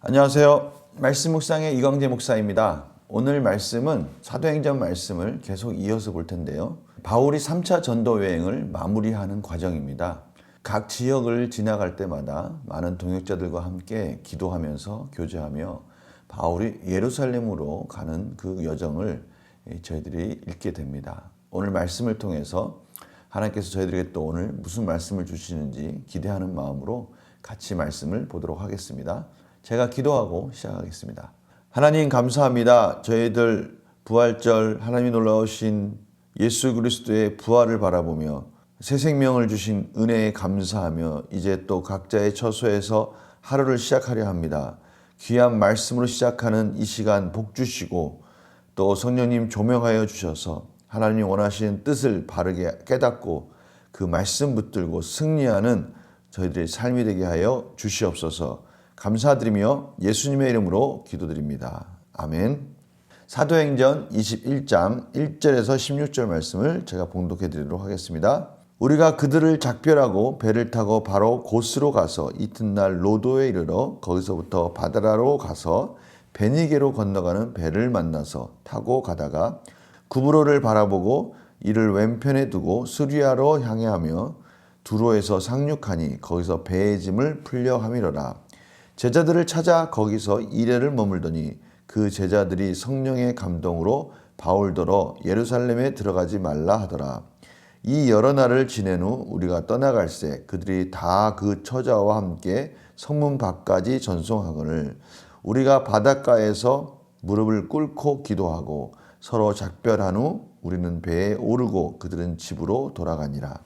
안녕하세요. 말씀 묵상의 이광재 목사입니다. 오늘 말씀은 사도행전 말씀을 계속 이어서 볼 텐데요. 바울이 3차 전도 여행을 마무리하는 과정입니다. 각 지역을 지나갈 때마다 많은 동역자들과 함께 기도하면서 교제하며 바울이 예루살렘으로 가는 그 여정을 저희들이 읽게 됩니다. 오늘 말씀을 통해서 하나님께서 저희들에게 또 오늘 무슨 말씀을 주시는지 기대하는 마음으로 같이 말씀을 보도록 하겠습니다. 제가 기도하고 시작하겠습니다. 하나님 감사합니다. 저희들 부활절 하나님이 놀라우신 예수 그리스도의 부활을 바라보며 새 생명을 주신 은혜에 감사하며 이제 또 각자의 처소에서 하루를 시작하려 합니다. 귀한 말씀으로 시작하는 이 시간 복 주시고 또 성령님 조명하여 주셔서 하나님이 원하시는 뜻을 바르게 깨닫고 그 말씀 붙들고 승리하는 저희들의 삶이 되게 하여 주시옵소서. 감사드리며 예수님의 이름으로 기도드립니다. 아멘. 사도행전 21장 1절에서 16절 말씀을 제가 봉독해 드리도록 하겠습니다. 우리가 그들을 작별하고 배를 타고 바로 고스로 가서 이튿날 로도에 이르러 거기서부터 바다라로 가서 베니게로 건너가는 배를 만나서 타고 가다가 구브로를 바라보고 이를 왼편에 두고 수리아로 향하며 두로에서 상륙하니 거기서 배의 짐을 풀려 함이로라. 제자들을 찾아 거기서 이레를 머물더니 그 제자들이 성령의 감동으로 바울더러 예루살렘에 들어가지 말라 하더라. 이 여러 날을 지낸 후 우리가 떠나갈새 그들이 다 그 처자와 함께 성문 밖까지 전송하거늘 우리가 바닷가에서 무릎을 꿇고 기도하고 서로 작별한 후 우리는 배에 오르고 그들은 집으로 돌아가니라.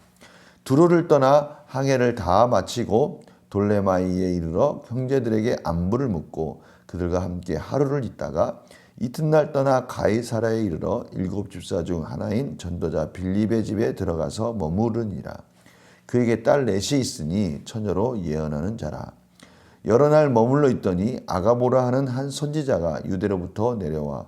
두로를 떠나 항해를 다 마치고 돌레마이에 이르러 형제들에게 안부를 묻고 그들과 함께 하루를 있다가 이튿날 떠나 가이사라에 이르러 7 집사 중 하나인 전도자 빌립의 집에 들어가서 머무르니라. 그에게 딸 넷이 있으니 처녀로 예언하는 자라. 여러 날 머물러 있더니 아가보라 하는 한 선지자가 유대로부터 내려와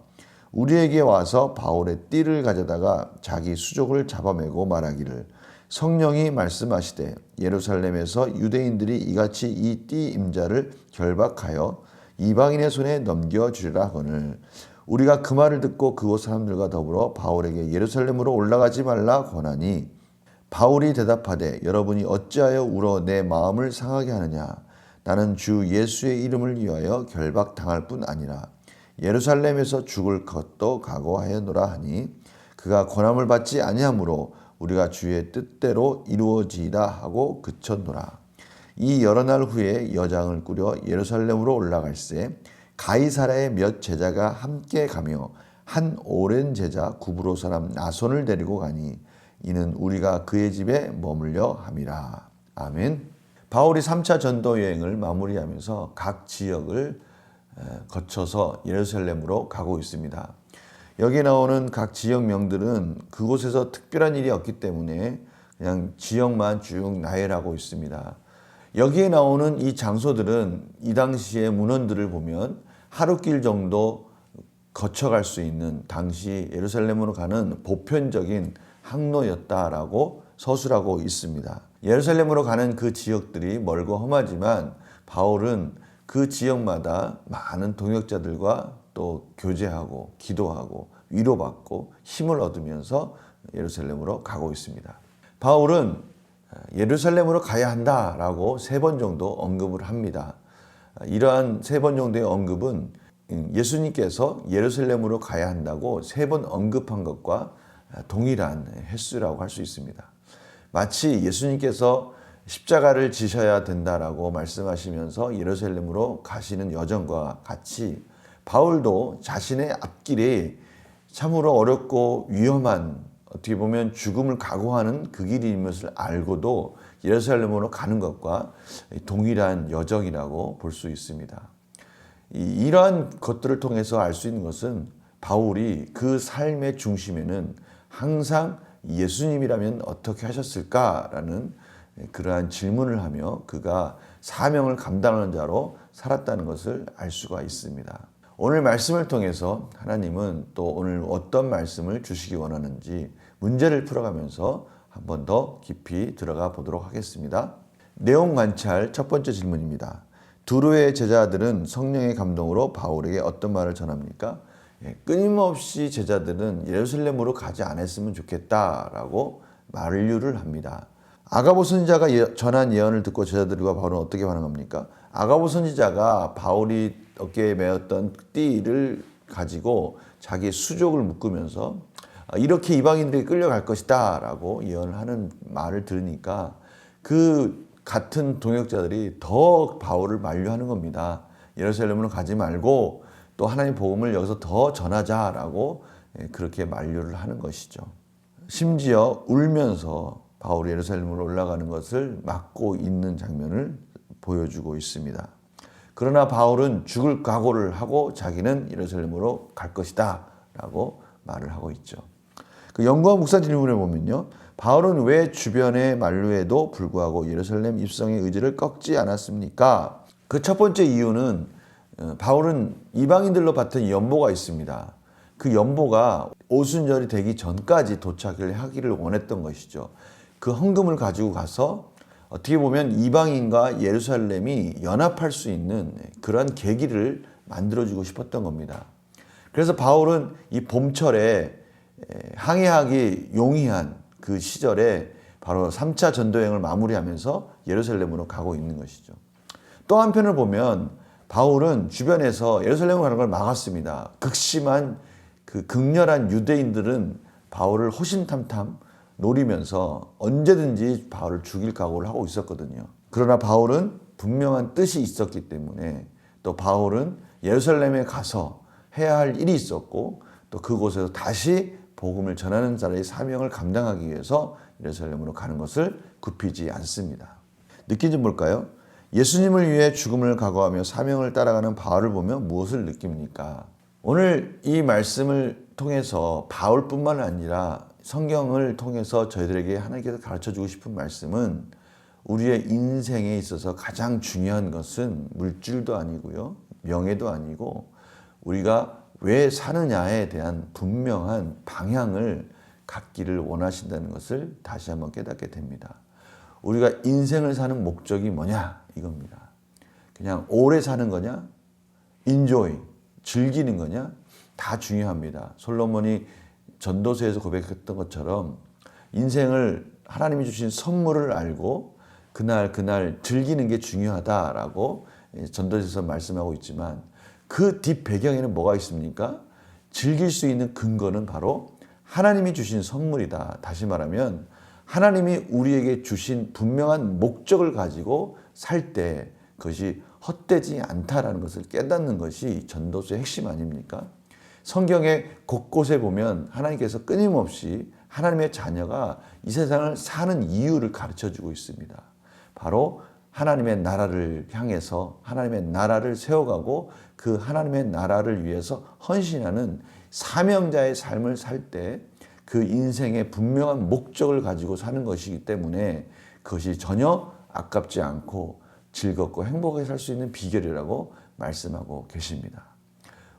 우리에게 와서 바울의 띠를 가져다가 자기 수족을 잡아매고 말하기를 성령이 말씀하시되 예루살렘에서 유대인들이 이같이 이 띠 임자를 결박하여 이방인의 손에 넘겨주리라 하거늘 우리가 그 말을 듣고 그곳 사람들과 더불어 바울에게 예루살렘으로 올라가지 말라 권하니 바울이 대답하되 여러분이 어찌하여 울어 내 마음을 상하게 하느냐 나는 주 예수의 이름을 위하여 결박당할 뿐 아니라 예루살렘에서 죽을 것도 각오하였노라 하니 그가 권함을 받지 아니하므로 우리가 주의 뜻대로 이루어지이다 하고 그쳤노라. 이 여러 날 후에 여장을 꾸려 예루살렘으로 올라갈새 가이사라의 몇 제자가 함께 가며 한 오랜 제자 구브로 사람 나손을 데리고 가니 이는 우리가 그의 집에 머물려 함이라. 아멘. 바울이 3차 전도 여행을 마무리하면서 각 지역을 거쳐서 예루살렘으로 가고 있습니다. 여기 나오는 각 지역명들은 그곳에서 특별한 일이 없기 때문에 그냥 지역만 쭉 나열하고 있습니다. 여기에 나오는 이 장소들은 이 당시의 문헌들을 보면 하루길 정도 거쳐갈 수 있는 당시 예루살렘으로 가는 보편적인 항로였다라고 서술하고 있습니다. 예루살렘으로 가는 그 지역들이 멀고 험하지만 바울은 그 지역마다 많은 동역자들과 또 교제하고 기도하고 위로받고 힘을 얻으면서 예루살렘으로 가고 있습니다. 바울은 예루살렘으로 가야 한다라고 3번 정도 언급을 합니다. 이러한 3번 정도의 언급은 예수님께서 예루살렘으로 가야 한다고 3번 언급한 것과 동일한 횟수라고 할 수 있습니다. 마치 예수님께서 십자가를 지셔야 된다라고 말씀하시면서 예루살렘으로 가시는 여정과 같이 바울도 자신의 앞길이 참으로 어렵고 위험한 어떻게 보면 죽음을 각오하는 그 길인 것을 알고도 예루살렘으로 가는 것과 동일한 여정이라고 볼 수 있습니다. 이러한 것들을 통해서 알 수 있는 것은 바울이 그 삶의 중심에는 항상 예수님이라면 어떻게 하셨을까라는 그러한 질문을 하며 그가 사명을 감당하는 자로 살았다는 것을 알 수가 있습니다. 오늘 말씀을 통해서 하나님은 또 오늘 어떤 말씀을 주시기 원하는지 문제를 풀어가면서 한 번 더 깊이 들어가 보도록 하겠습니다. 내용 관찰 첫 번째 질문입니다. 두로의 제자들은 성령의 감동으로 바울에게 어떤 말을 전합니까? 끊임없이 제자들은 예루살렘으로 가지 않았으면 좋겠다라고 만류를 합니다. 아가보 선지자가 전한 예언을 듣고 제자들과 바울은 어떻게 반응합니까? 아가보 선지자가 바울이 어깨에 메었던 띠를 가지고 자기 수족을 묶으면서 이렇게 이방인들이 끌려갈 것이다 라고 예언을 하는 말을 들으니까 그 같은 동역자들이 더 바울을 만류하는 겁니다. 예루살렘으로 가지 말고 또 하나님의 복음을 여기서 더 전하자라고 그렇게 만류를 하는 것이죠. 심지어 울면서 바울이 예루살렘으로 올라가는 것을 막고 있는 장면을 보여주고 있습니다. 그러나 바울은 죽을 각오를 하고 자기는 예루살렘으로 갈 것이다 라고 말을 하고 있죠. 그 연구와 묵상 질문을 보면요. 바울은 왜 주변의 만류에도 불구하고 예루살렘 입성의 의지를 꺾지 않았습니까? 그 첫 번째 이유는 바울은 이방인들로 받은 연보가 있습니다. 그 연보가 오순절이 되기 전까지 도착을 하기를 원했던 것이죠. 그 헌금을 가지고 가서 어떻게 보면 이방인과 예루살렘이 연합할 수 있는 그러한 계기를 만들어주고 싶었던 겁니다. 그래서 바울은 이 봄철에 항해하기 용이한 그 시절에 바로 3차 전도여행을 마무리하면서 예루살렘으로 가고 있는 것이죠. 또 한편을 보면 바울은 주변에서 예루살렘으로 가는 걸 막았습니다. 극심한 그 극렬한 유대인들은 바울을 호신탐탐 노리면서 언제든지 바울을 죽일 각오를 하고 있었거든요. 그러나 바울은 분명한 뜻이 있었기 때문에 또 바울은 예루살렘에 가서 해야 할 일이 있었고 또 그곳에서 다시 복음을 전하는 자의 사명을 감당하기 위해서 예루살렘으로 가는 것을 굽히지 않습니다. 느낀 점 뭘까요? 예수님을 위해 죽음을 각오하며 사명을 따라가는 바울을 보면 무엇을 느낍니까? 오늘 이 말씀을 통해서 바울뿐만 아니라 성경을 통해서 저희들에게 하나님께서 가르쳐주고 싶은 말씀은 우리의 인생에 있어서 가장 중요한 것은 물질도 아니고요. 명예도 아니고 우리가 왜 사느냐에 대한 분명한 방향을 갖기를 원하신다는 것을 다시 한번 깨닫게 됩니다. 우리가 인생을 사는 목적이 뭐냐 이겁니다. 그냥 오래 사는 거냐? enjoy, 즐기는 거냐? 다 중요합니다. 솔로몬이 전도서에서 고백했던 것처럼 인생을 하나님이 주신 선물을 알고 그날 즐기는 게 중요하다라고 전도서에서 말씀하고 있지만 그 뒷 배경에는 뭐가 있습니까? 즐길 수 있는 근거는 바로 하나님이 주신 선물이다. 다시 말하면 하나님이 우리에게 주신 분명한 목적을 가지고 살 때 그것이 헛되지 않다라는 것을 깨닫는 것이 전도서의 핵심 아닙니까? 성경의 곳곳에 보면 하나님께서 끊임없이 하나님의 자녀가 이 세상을 사는 이유를 가르쳐주고 있습니다. 바로 하나님의 나라를 향해서 하나님의 나라를 세워가고 그 하나님의 나라를 위해서 헌신하는 사명자의 삶을 살 때 그 인생의 분명한 목적을 가지고 사는 것이기 때문에 그것이 전혀 아깝지 않고 즐겁고 행복하게 살 수 있는 비결이라고 말씀하고 계십니다.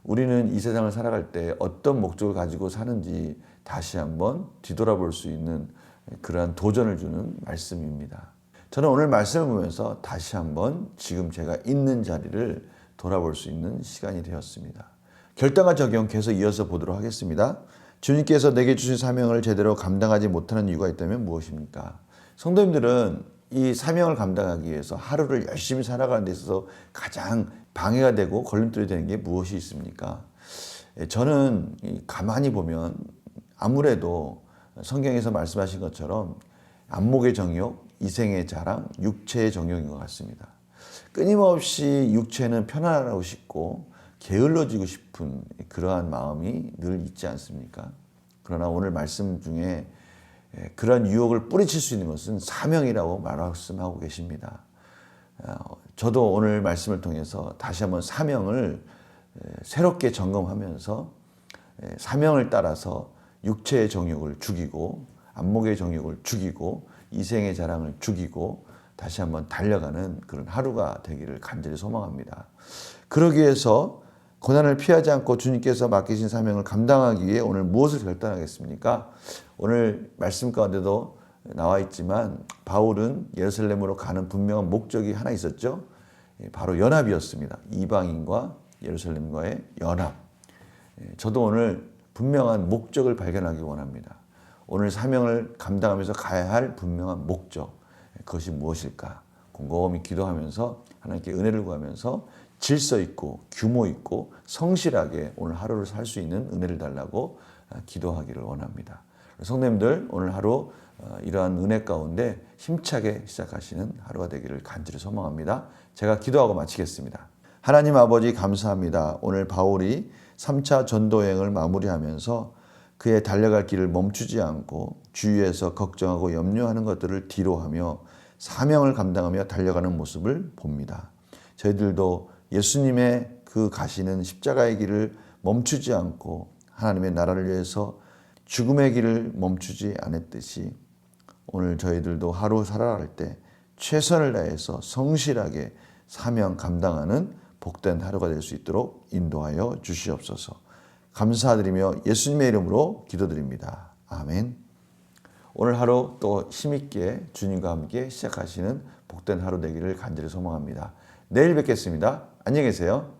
우리는 이 세상을 살아갈 때 어떤 목적을 가지고 사는지 다시 한번 뒤돌아볼 수 있는 그러한 도전을 주는 말씀입니다. 저는 오늘 말씀을 보면서 다시 한번 지금 제가 있는 자리를 돌아볼 수 있는 시간이 되었습니다. 결단과 적용 계속 이어서 보도록 하겠습니다. 주님께서 내게 주신 사명을 제대로 감당하지 못하는 이유가 있다면 무엇입니까? 성도님들은 이 사명을 감당하기 위해서 하루를 열심히 살아가는 데 있어서 가장 방해가 되고 걸림돌이 되는 게 무엇이 있습니까? 저는 가만히 보면 아무래도 성경에서 말씀하신 것처럼 안목의 정욕, 이생의 자랑, 육체의 정욕인 것 같습니다. 끊임없이 육체는 편안하고 싶고 게을러지고 싶은 그러한 마음이 늘 있지 않습니까? 그러나 오늘 말씀 중에 그러한 유혹을 뿌리칠 수 있는 것은 사명이라고 말씀하고 계십니다. 저도 오늘 말씀을 통해서 다시 한번 사명을 새롭게 점검하면서 사명을 따라서 육체의 정욕을 죽이고 안목의 정욕을 죽이고 이생의 자랑을 죽이고 다시 한번 달려가는 그런 하루가 되기를 간절히 소망합니다. 그러기 위해서 고난을 피하지 않고 주님께서 맡기신 사명을 감당하기 위해 오늘 무엇을 결단하겠습니까? 오늘 말씀 가운데도 나와 있지만 바울은 예루살렘으로 가는 분명한 목적이 하나 있었죠. 바로 연합이었습니다. 이방인과 예루살렘과의 연합. 저도 오늘 분명한 목적을 발견하기 원합니다. 오늘 사명을 감당하면서 가야 할 분명한 목적, 그것이 무엇일까? 곰곰이 기도하면서 하나님께 은혜를 구하면서 질서 있고 규모 있고 성실하게 오늘 하루를 살 수 있는 은혜를 달라고 기도하기를 원합니다. 성도님들 오늘 하루 이러한 은혜 가운데 힘차게 시작하시는 하루가 되기를 간절히 소망합니다. 제가 기도하고 마치겠습니다. 하나님 아버지 감사합니다. 오늘 바울이 3차 전도여행을 마무리하면서 그의 달려갈 길을 멈추지 않고 주위에서 걱정하고 염려하는 것들을 뒤로하며 사명을 감당하며 달려가는 모습을 봅니다. 저희들도 예수님의 그 가시는 십자가의 길을 멈추지 않고 하나님의 나라를 위해서 죽음의 길을 멈추지 않았듯이 오늘 저희들도 하루 살아갈 때 최선을 다해서 성실하게 사명 감당하는 복된 하루가 될 수 있도록 인도하여 주시옵소서. 감사드리며 예수님의 이름으로 기도드립니다. 아멘. 오늘 하루 또 힘있게 주님과 함께 시작하시는 복된 하루 되기를 간절히 소망합니다. 내일 뵙겠습니다. 안녕히 계세요.